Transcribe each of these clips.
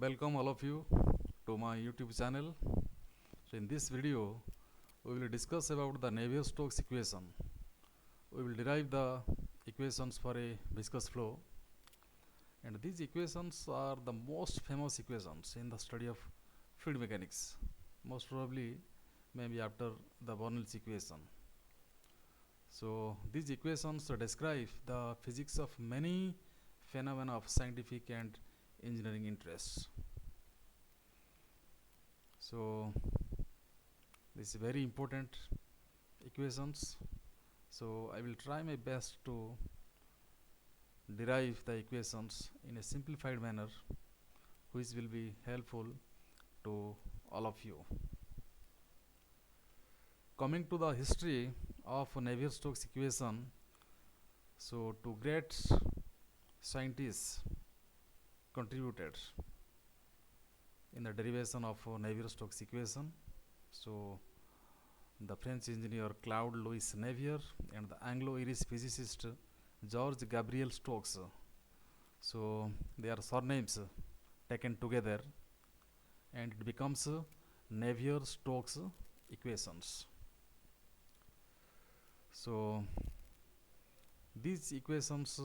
Welcome all of you to my YouTube channel. So in this video, we will discuss about the Navier-Stokes equation. We will derive the equations for a viscous flow, and these equations are the most famous equations in the study of fluid mechanics. Most probably, maybe after the Bernoulli's equation. So these equations describe the physics of many phenomena of scientific and engineering interests. So this is very important equations. So I will try my best to derive the equations in a simplified manner, which will be helpful to all of you. Coming to the history of Navier-Stokes equation, so two great scientists contributed in the derivation of Navier-Stokes equation. So the French engineer Claude Louis Navier and the Anglo-Irish physicist George Gabriel Stokes. So they are surnames taken together, and it becomes Navier-Stokes equations. So these equations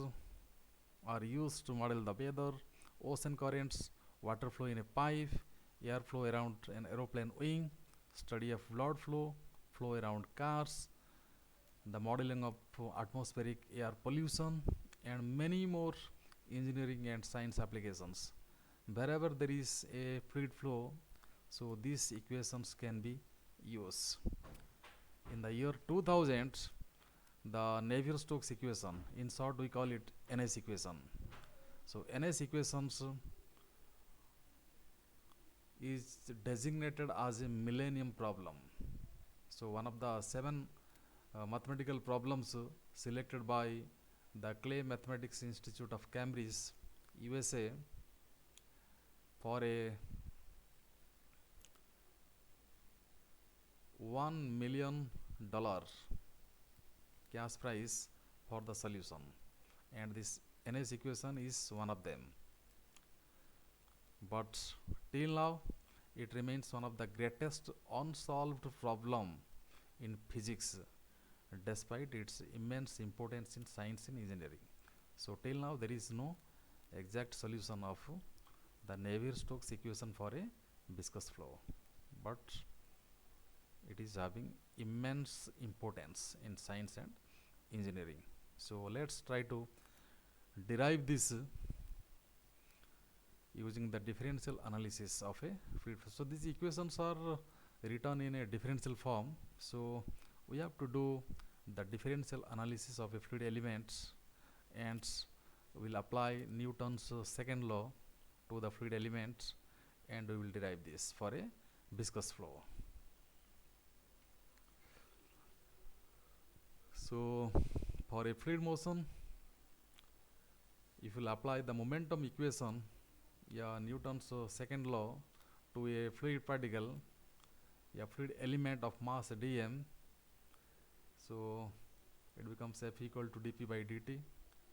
are used to model the weather, ocean currents, water flow in a pipe, air flow around an aeroplane wing, study of blood flow, flow around cars, the modeling of atmospheric air pollution, and many more engineering and science applications. Wherever there is a fluid flow, so these equations can be used. In the year 2000, the Navier-Stokes equation, in short we call it NS equation. So NS equations is designated as a millennium problem. So one of the seven mathematical problems selected by the Clay Mathematics Institute of Cambridge, USA, for a $1 million cash prize for the solution, and this NS equation is one of them. But till now, it remains one of the greatest unsolved problem in physics, despite its immense importance in science and engineering. So till now, there is no exact solution of the Navier-Stokes equation for a viscous flow, but it is having immense importance in science and engineering. So let's try to derive this using the differential analysis of a fluid flow. So these equations are written in a differential form. So we have to do the differential analysis of a fluid element, and we'll apply Newton's second law to the fluid element, and we will derive this for a viscous flow. So for a fluid motion, if you will apply the momentum equation, Newton's second law, to a fluid particle, a fluid element of mass dm, so it becomes F equal to dp by dt,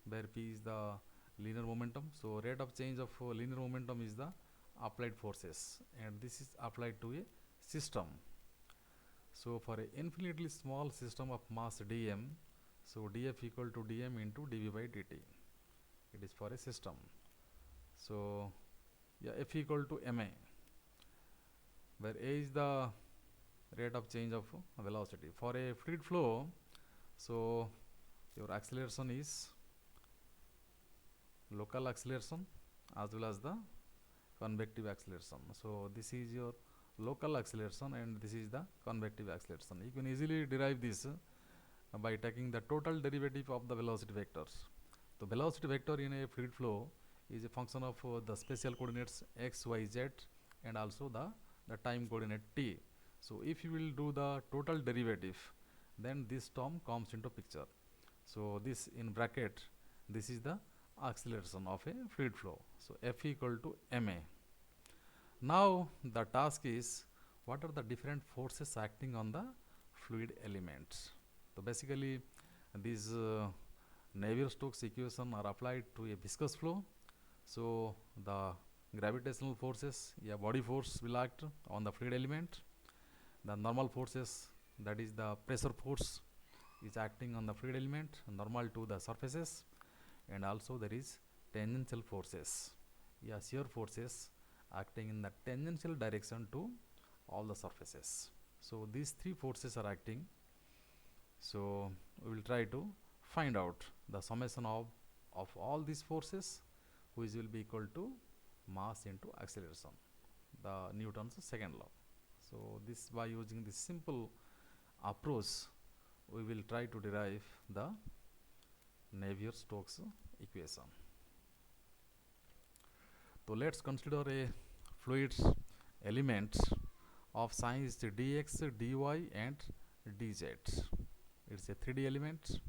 where p is the linear momentum. So rate of change of linear momentum is the applied forces, and this is applied to a system. So for a infinitely small system of mass dm, so df equal to dm into dv by dt. It is for a system. So F equal to ma, where a is the rate of change of velocity. For a fluid flow, so your acceleration is local acceleration as well as the convective acceleration. So this is your local acceleration, and this is the convective acceleration. You can easily derive this by taking the total derivative of the velocity vectors. The velocity vector in a fluid flow is a function of the spatial coordinates x, y, z, and also the time coordinate t. So if you will do the total derivative, then this term comes into picture. So this in bracket, this is the acceleration of a fluid flow. So F equal to ma. Now the task is, what are the different forces acting on the fluid elements? So basically these Navier-Stokes equation are applied to a viscous flow. So the gravitational forces, body force will act on the fluid element. The normal forces, that is the pressure force, is acting on the fluid element normal to the surfaces. And also there is tangential forces, shear forces acting in the tangential direction to all the surfaces. So these three forces are acting. So we will try to find out the summation of all these forces, which will be equal to mass into acceleration, the Newton's second law. So this, by using this simple approach, we will try to derive the Navier-Stokes equation. So let's consider a fluid element of size dx, dy and dz. It's a 3D element.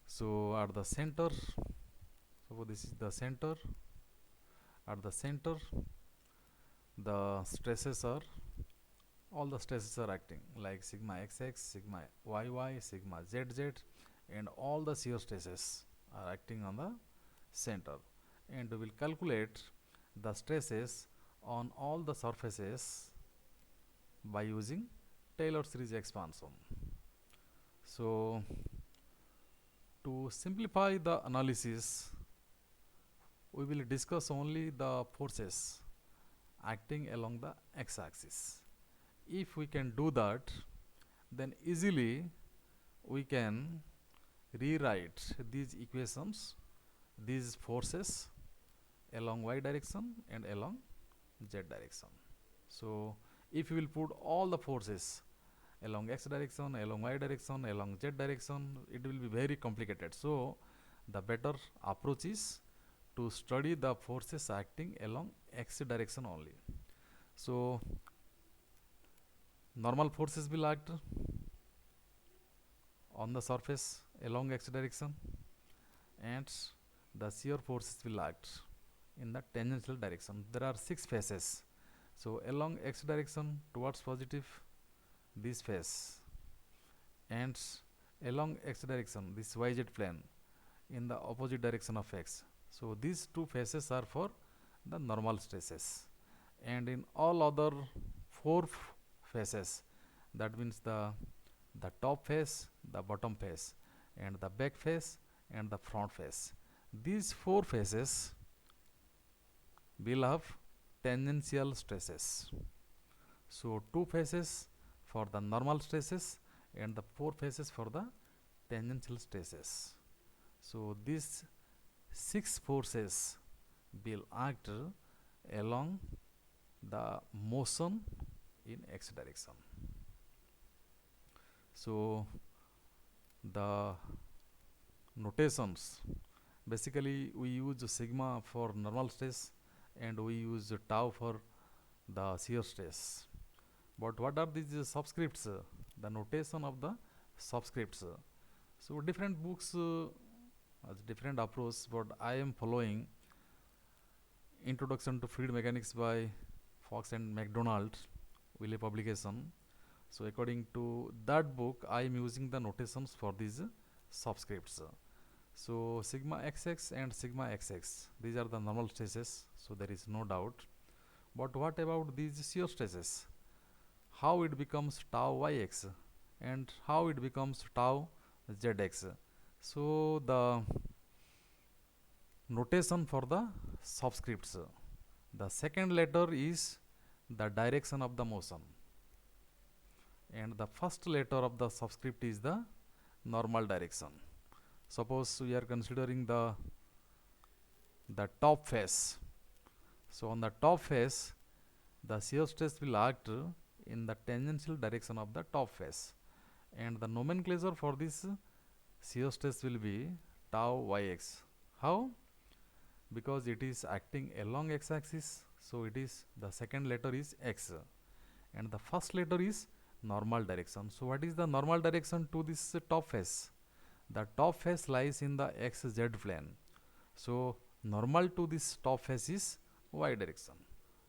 So at the center, so this is the center. At the center, the stresses are, all the stresses are acting like sigma xx, sigma yy, sigma zz, and all the shear stresses are acting on the center. And we will calculate the stresses on all the surfaces by using Taylor series expansion. So to simplify the analysis, we will discuss only the forces acting along the x-axis. If we can do that, then easily we can rewrite these equations, these forces along y direction and along z direction. So if we will put all the forces along x direction, along y direction, along z direction, it will be very complicated. So the better approach is to study the forces acting along x direction only. So normal forces will act on the surface along x direction, and the shear forces will act in the tangential direction. There are 6 faces. So along x direction towards positive, this face, and along x direction, this yz plane in the opposite direction of x. So these 2 faces are for the normal stresses, and in all other 4 faces, that means the top face, the bottom face, and the back face, and the front face, these 4 faces will have tangential stresses. So 2 faces for the normal stresses and the 4 faces for the tangential stresses. So these 6 forces will act along the motion in x direction. So the notations, basically we use sigma for normal stress and we use tau for the shear stress. But what are these subscripts? The notation of the subscripts. So different books has different approach, but I am following Introduction to Fluid Mechanics by Fox and McDonald, Wiley publication. So according to that book, I am using the notations for these subscripts. So sigma xx and sigma xx, these are the normal stresses, so there is no doubt. But what about these shear stresses? How it becomes tau yx and how it becomes tau zx? So the notation for the subscripts, the second letter is the direction of the motion, and the first letter of the subscript is the normal direction. Suppose we are considering the top face. So on the top face, the shear stress will act in the tangential direction of the top face, and the nomenclature for this shear stress will be tau yx. How? Because it is acting along x-axis, so it is, the second letter is x and the first letter is normal direction. So what is the normal direction to this top face? The top face lies in the xz plane, so normal to this top face is y direction,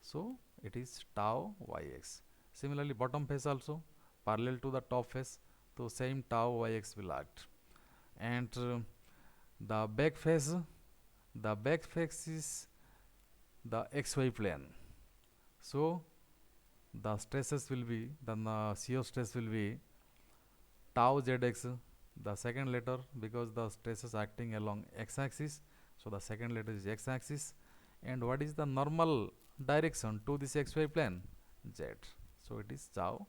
so it is tau yx. Similarly bottom face also parallel to the top face, so same tau yx will act. And the back face is the xy plane. So the stresses will be, then the shear stress will be tau zx, the second letter, because the stress is acting along x-axis, so the second letter is x-axis. And what is the normal direction to this xy plane? Z. So it is tau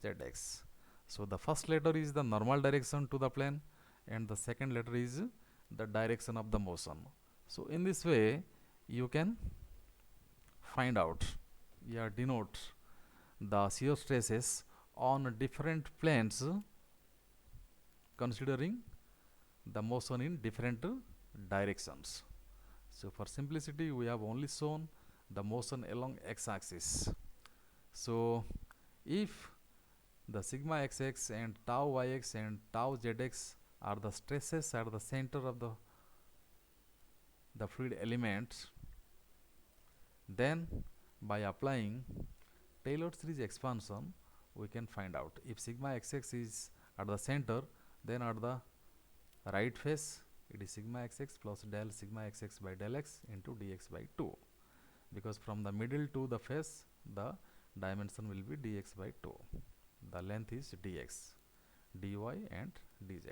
zx. So the first letter is the normal direction to the plane, and the second letter is the direction of the motion. So in this way you can find out, denote the shear stresses on different planes considering the motion in different directions. So for simplicity we have only shown the motion along x-axis. So if the sigma xx and tau yx and tau zx are the stresses at the center of the fluid element, then by applying Taylor series expansion we can find out if sigma xx is at the center, then at the right face it is sigma xx plus del sigma xx by del x into dx by 2, because from the middle to the face the dimension will be dx by 2, the length is dx, dy and dz.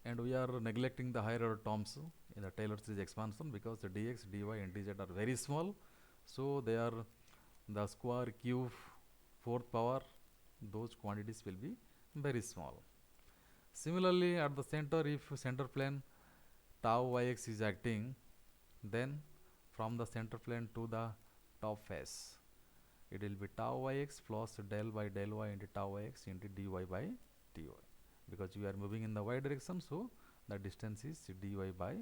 And we are neglecting the higher order terms in the Taylor series expansion because the dx, dy and dz are very small, so they are the square, cube, fourth power, those quantities will be very small. Similarly at the center, if center plane tau yx is acting, then from the center plane to the top face it will be tau yx plus del by del y into tau yx into dy by dy, because we are moving in the y direction, so the distance is dy by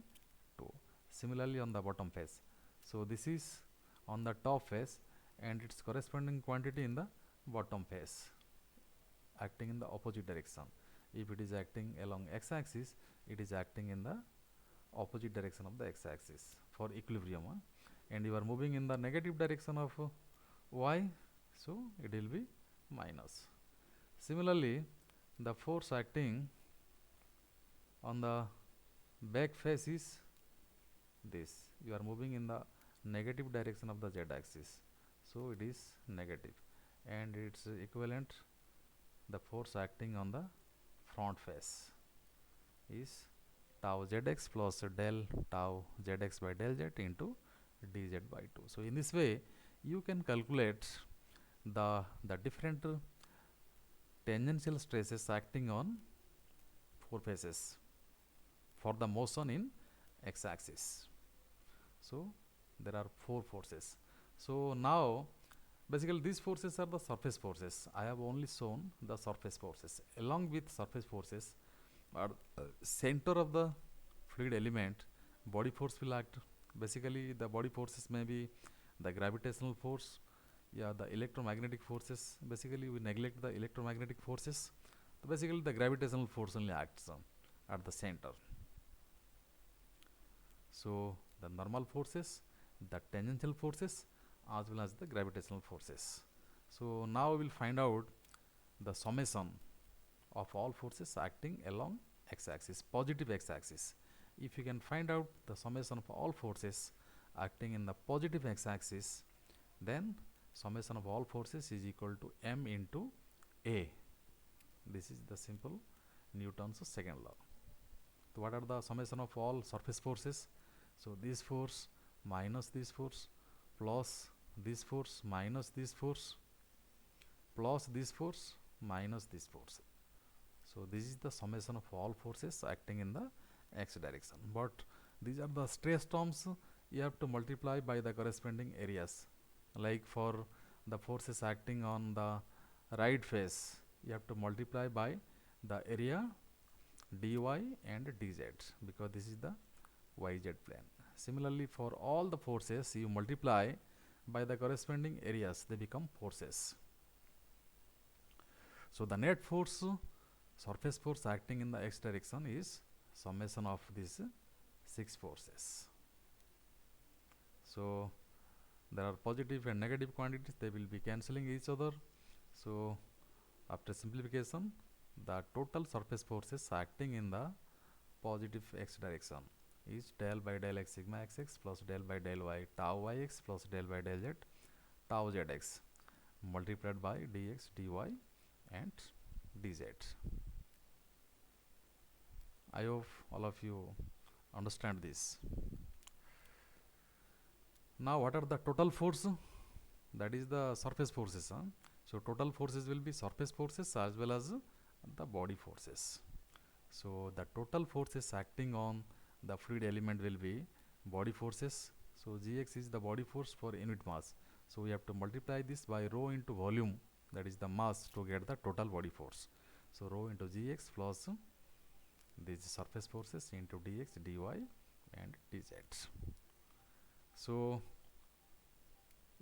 2. Similarly on the bottom face, so this is on the top face and its corresponding quantity in the bottom face acting in the opposite direction. If it is acting along x-axis, it is acting in the opposite direction of the x-axis for equilibrium, and you are moving in the negative direction of y, so it will be minus. Similarly the force acting on the back face is this, you are moving in the negative direction of the z-axis, so it is negative, and its equivalent, the force acting on the front face is tau zx plus del tau zx by del z into dz by 2. So in this way you can calculate the different tangential stresses acting on four faces for the motion in x-axis. So there are four forces. So now basically these forces are the surface forces. I have only shown the surface forces. Along with surface forces, at center of the fluid element, body force will act. Basically the body forces may be the gravitational force, the electromagnetic forces. Basically we neglect the electromagnetic forces, so basically the gravitational force only acts at the center. So the normal forces, the tangential forces, as well as the gravitational forces. So now we will find out the summation of all forces acting along x-axis, positive x-axis. If you can find out the summation of all forces acting in the positive x-axis, then summation of all forces is equal to m into a. This is the simple Newton's second law. So what are the summation of all surface forces? So this force minus this force plus this force minus this force plus this force minus this force. So this is the summation of all forces acting in the x direction. But these are the stress terms, you have to multiply by the corresponding areas. Like for the forces acting on the right face, you have to multiply by the area dy and dz, because this is the yz plane. Similarly for all the forces, you multiply by the corresponding areas, they become forces. So the net force, surface force acting in the x direction, is summation of these 6 forces. So there are positive and negative quantities, they will be cancelling each other. So after simplification, the total surface forces acting in the positive x direction is del by del x sigma xx plus del by del y tau yx plus del by del z tau zx multiplied by dx dy and dz. I hope all of you understand this. Now what are the total force? That is the surface forces. So total forces will be surface forces as well as the body forces. So the total forces acting on the fluid element will be body forces. So Gx is the body force for unit mass. So we have to multiply this by rho into volume, that is the mass, to get the total body force. So rho into Gx plus these surface forces into dx, dy and dz. So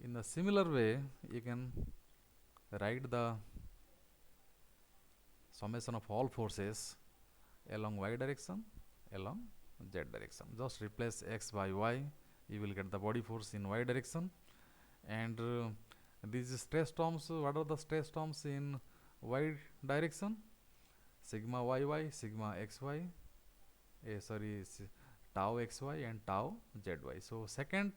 in a similar way, you can write the summation of all forces along y direction, along z direction. Just replace x by y, you will get the body force in y direction. And these stress terms, what are the stress terms in y direction? Sigma yy, sigma xy, tau xy and tau zy. So second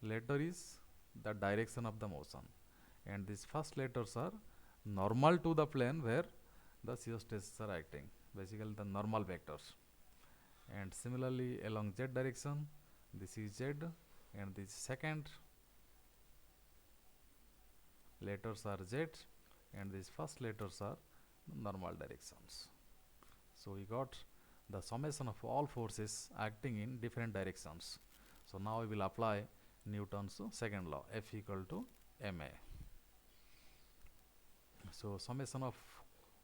letter is the direction of the motion, and these first letters are normal to the plane where the shear stresses are acting, basically the normal vectors. And similarly along z direction, this is z and this second letters are z and these first letters are normal directions. So we got the summation of all forces acting in different directions. So now we will apply Newton's second law, F equal to ma. So summation of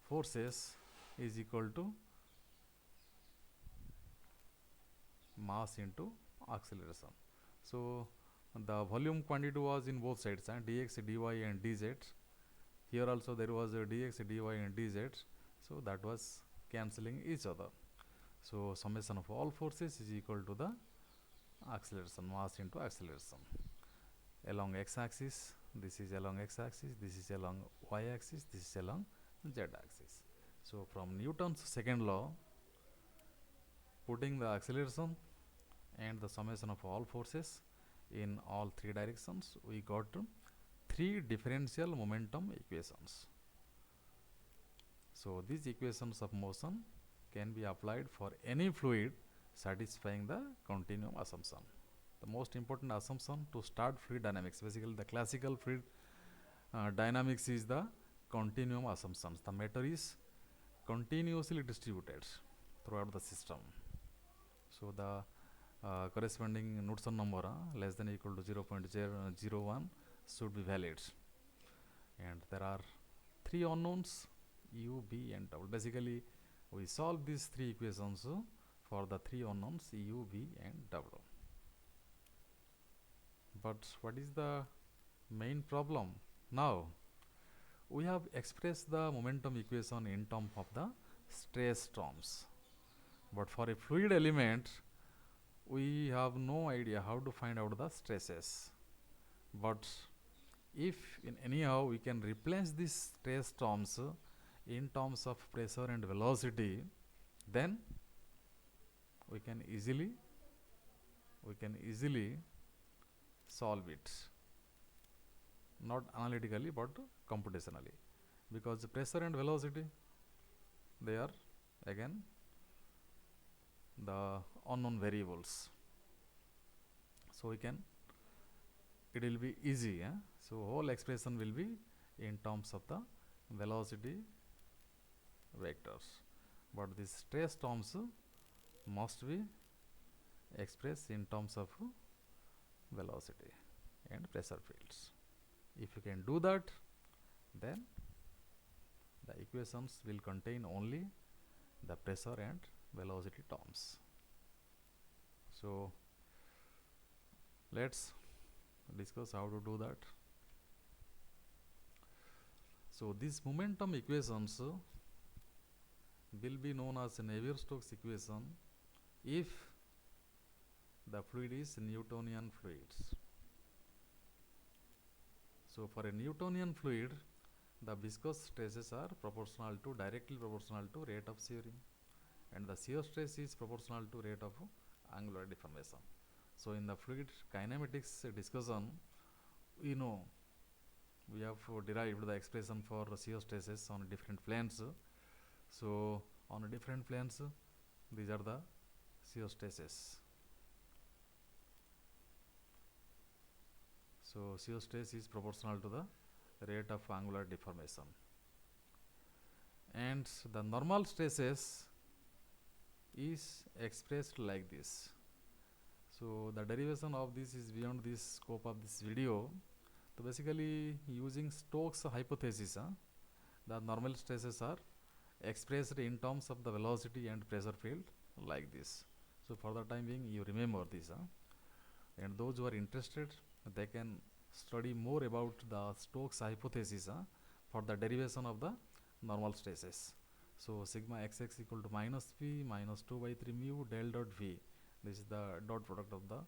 forces is equal to mass into acceleration. So the volume quantity was in both sides, dx, dy and dz. Here also there was a dx, dy and dz. So that was cancelling each other. So summation of all forces is equal to the acceleration, mass into acceleration. Along x-axis, this is along x-axis, this is along y-axis, this is along z-axis. So from Newton's second law, putting the acceleration and the summation of all forces in all three directions, we got three differential momentum equations. So these equations of motion can be applied for any fluid satisfying the continuum assumption. The most important assumption to start fluid dynamics, basically the classical fluid dynamics, is the continuum assumptions. The matter is continuously distributed throughout the system. So the corresponding Knudsen number less than or equal to 0.001 should be valid. And there are three unknowns, u, b and w. Basically we solve these three equations for the three unknowns u, b and w. But what is the main problem? Now we have expressed the momentum equation in terms of the stress terms, but for a fluid element we have no idea how to find out the stresses. But if in anyhow we can replace these stress terms in terms of pressure and velocity, then we can easily solve it, not analytically but computationally, because the pressure and velocity, they are again the unknown variables. So we can, it will be easy. So whole expression will be in terms of the velocity vectors, but these stress terms must be expressed in terms of velocity and pressure fields. If you can do that, then the equations will contain only the pressure and velocity terms. So let's discuss how to do that. So these momentum equations will be known as Navier-Stokes equation if the fluid is Newtonian fluids. So for a Newtonian fluid, the viscous stresses are directly proportional to rate of shearing, and the shear stress is proportional to rate of angular deformation. So in the fluid kinematics discussion, we know we have derived the expression for shear stresses on different planes. So on different planes, these are the shear stresses. So shear stress is proportional to the rate of angular deformation, and the normal stresses is expressed like this. So the derivation of this is beyond the scope of this video. So basically using Stokes hypothesis, the normal stresses are expressed in terms of the velocity and pressure field like this. So for the time being you remember this, and those who are interested, they can study more about the Stokes hypothesis for the derivation of the normal stresses. So sigma xx equal to minus p minus 2 by 3 mu del dot v. This is the dot product of the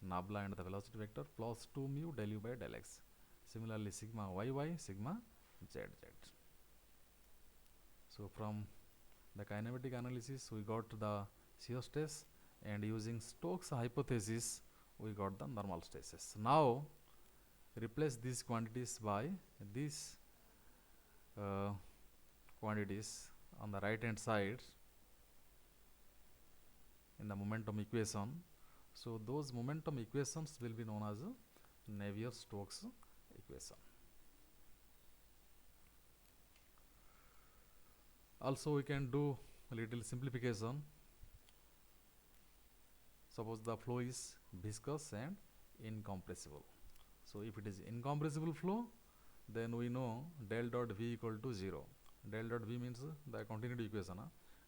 nabla and the velocity vector plus 2 mu del u by del x. Similarly sigma yy sigma zz. So from the kinematic analysis we got the shear stress, and using Stokes hypothesis we got the normal stresses. Now replace these quantities by these quantities on the right hand side in the momentum equation. So those momentum equations will be known as Navier-Stokes equation. Also we can do a little simplification. Suppose the flow is viscous and incompressible. So if it is incompressible flow, then we know del dot v equal to 0. Del dot v means the continuity equation,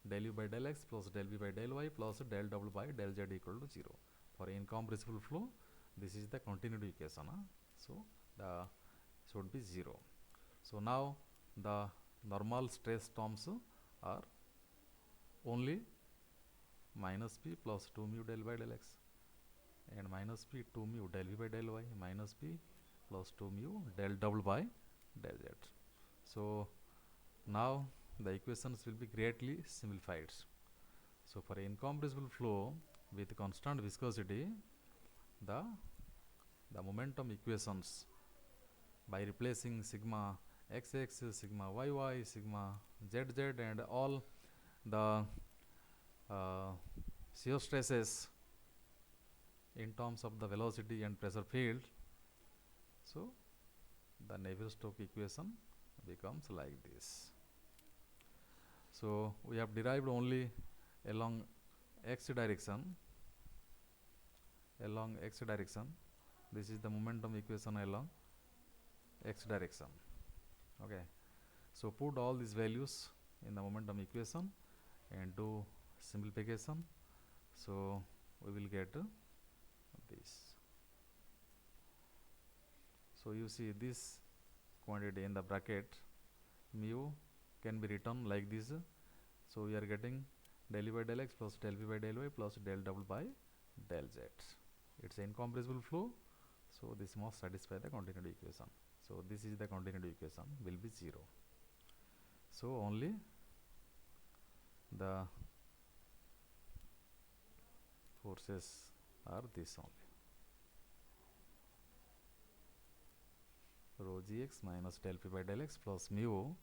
del u by del x plus del v by del y plus del w by del z equal to 0. For incompressible flow, this is the continuity equation. So the should be 0. So now the normal stress terms are only minus p plus 2 mu del by del x and minus p 2 mu del v by del y minus p plus 2 mu del w by del z. So now the equations will be greatly simplified. So for incompressible flow with constant viscosity, the momentum equations by replacing sigma xx, sigma yy, sigma zz and all the shear stresses in terms of the velocity and pressure field. So the Navier-Stokes equation becomes like this. So we have derived only along x direction. Along x direction, this is the momentum equation along x direction. Okay, so put all these values in the momentum equation and do simplification. So we will get this. So you see this quantity in the bracket mu can be written like this. So we are getting del u by del x plus del v by del y plus del w by del z. It's an incompressible flow, so this must satisfy the continuity equation. So this is the continuity equation will be 0. So only the forces are this only. Rho gx minus del p by del x plus mu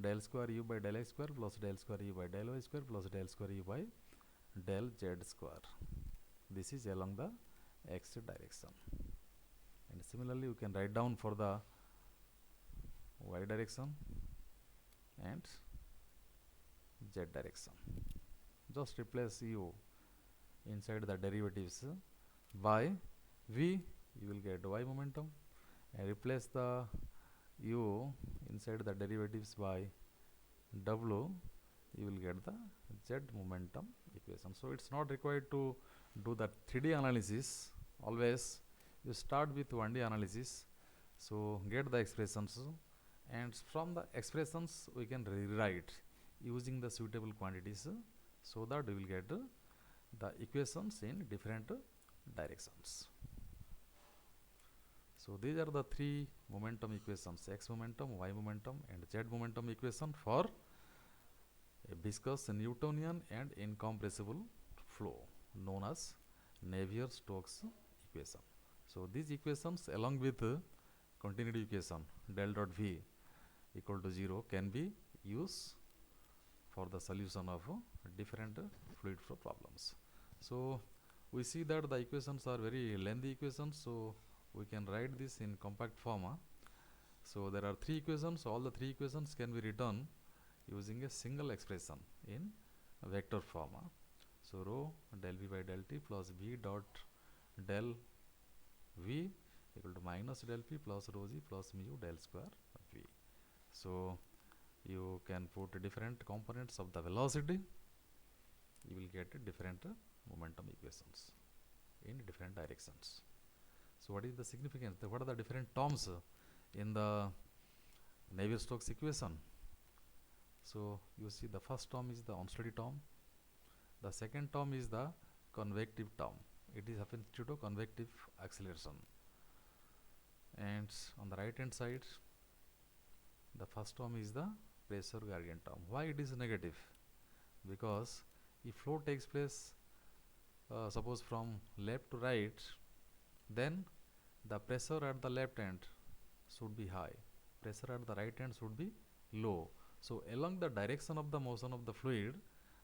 del square u by del x square plus del square u by del y square plus del square u by del z square. This is along the x direction. And similarly, you can write down for the y direction and z direction. Just replace u inside the derivatives by v, you will get y momentum, and replace the u inside the derivatives by w, you will get the z momentum equation. So it's not required to do the 3D analysis. Always you start with 1D analysis. So get the expressions, and from the expressions we can rewrite using the suitable quantities, so that we will get the equations in different directions. So these are the three momentum equations: x momentum, y momentum and z momentum equation for a viscous Newtonian and incompressible flow known as Navier-Stokes equation. So these equations along with continuity equation del dot V equal to 0 can be used for the solution of different fluid flow problems. So we see that the equations are very lengthy equations, so we can write this in compact form. So there are three equations. All the three equations can be written using a single expression in vector form. So rho del V by del T plus V dot del V equal to minus del P plus rho G plus mu del square V. So you can put different components of the velocity, you will get different momentum equations in different directions. So what is the significance? What are the different terms in the Navier-Stokes equation? So you see the first term is the unsteady term, the second term is the convective term, it is happens due to convective acceleration, and on the right hand side the first term is the pressure gradient term. Why it is negative? Because if flow takes place suppose from left to right, then the pressure at the left end should be high, pressure at the right end should be low. So along the direction of the motion of the fluid,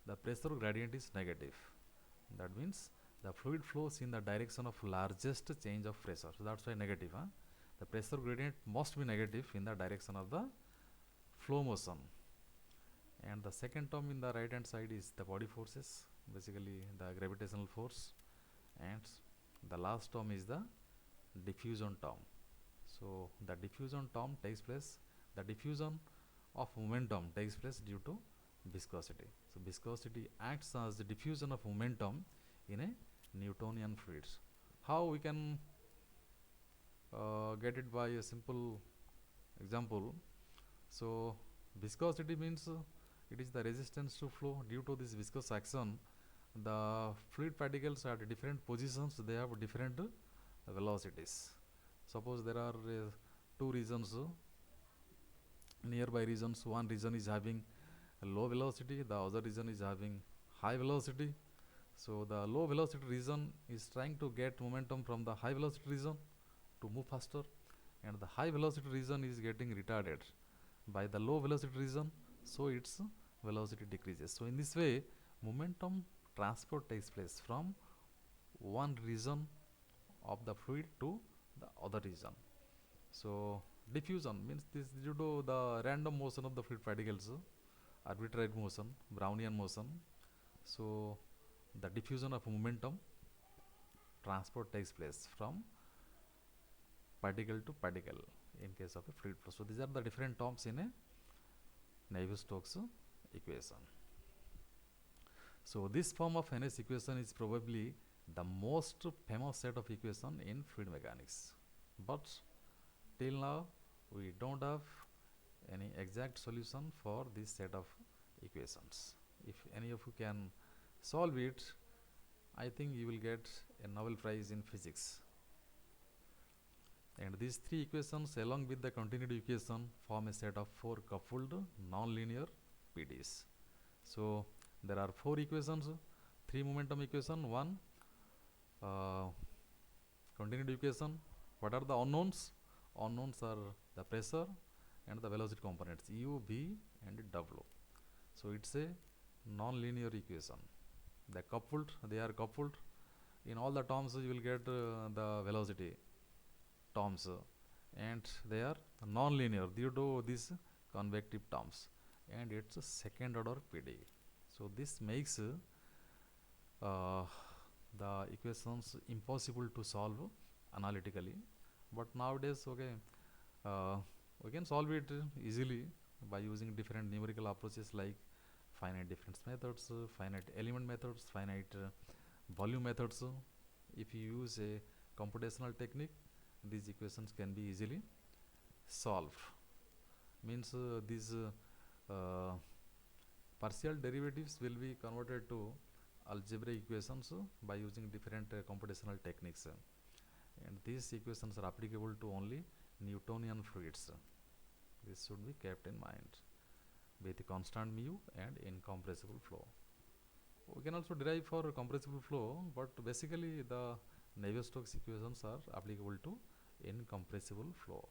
the pressure gradient is negative. That means the fluid flows in the direction of largest change of pressure. So that's why negative. The pressure gradient must be negative in the direction of the flow motion. And the second term in the right hand side is the body forces, basically the gravitational force, and the last term is the diffusion term. So the diffusion term takes place, the diffusion of momentum takes place due to viscosity. So viscosity acts as the diffusion of momentum in a Newtonian fluids. How we can get it? By a simple example. So viscosity means it is the resistance to flow. Due to this viscous action, the fluid particles at different positions, they have different velocities. Suppose there are two regions, nearby regions. One region is having low velocity, the other region is having high velocity. So the low velocity region is trying to get momentum from the high velocity region to move faster, and the high velocity region is getting retarded by the low velocity region, so its velocity decreases. So in this way, momentum transport takes place from one region of the fluid to the other region. So diffusion means this due to the random motion of the fluid particles, arbitrary motion, Brownian motion. So the diffusion of momentum transport takes place from particle to particle in case of a fluid flow. So these are the different terms in a Navier-Stokes equation. So this form of NS equation is probably the most famous set of equation in fluid mechanics, but till now we don't have any exact solution for this set of equations. If any of you can solve it, I think you will get a Nobel Prize in physics. And these three equations along with the continuity equation form a set of four coupled nonlinear PDEs. So there are four equations, three momentum equation, one continuity equation. What are the unknowns? Unknowns are the pressure and the velocity components u, v and w. So it's a non-linear equation. They are coupled. In all the terms you will get the velocity terms, and they are non-linear due to these convective terms, and it's a second order PDE. So this makes the equations impossible to solve analytically, but nowadays we can solve it easily by using different numerical approaches like finite difference methods, finite element methods, finite volume methods. If you use a computational technique, these equations can be easily solved. Means these partial derivatives will be converted to algebraic equations by using different computational techniques, and these equations are applicable to only Newtonian fluids. This should be kept in mind. with constant mu and incompressible flow. We can also derive for compressible flow, but basically the Navier-Stokes equations are applicable to incompressible flow.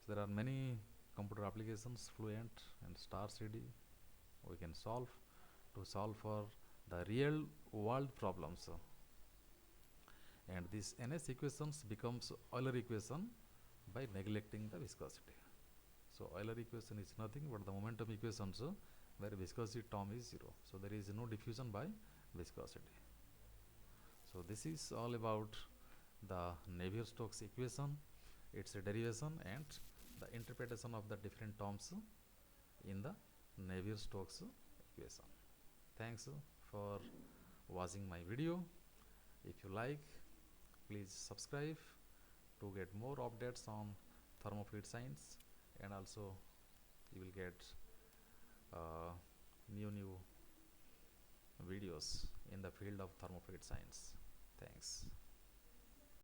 So there are many computer applications, Fluent and Star CD, we can solve to solve for the real world problems. And this NS equations becomes Euler equation by neglecting the viscosity. So Euler equation is nothing but the momentum equations where viscosity term is 0. So there is no diffusion by viscosity. So this is all about the Navier-Stokes equation, its derivation and the interpretation of the different terms in the Navier-Stokes equation. Thanks for watching my video. If you like, please subscribe to get more updates on thermofluid science, and also you will get new videos in the field of thermofluid science.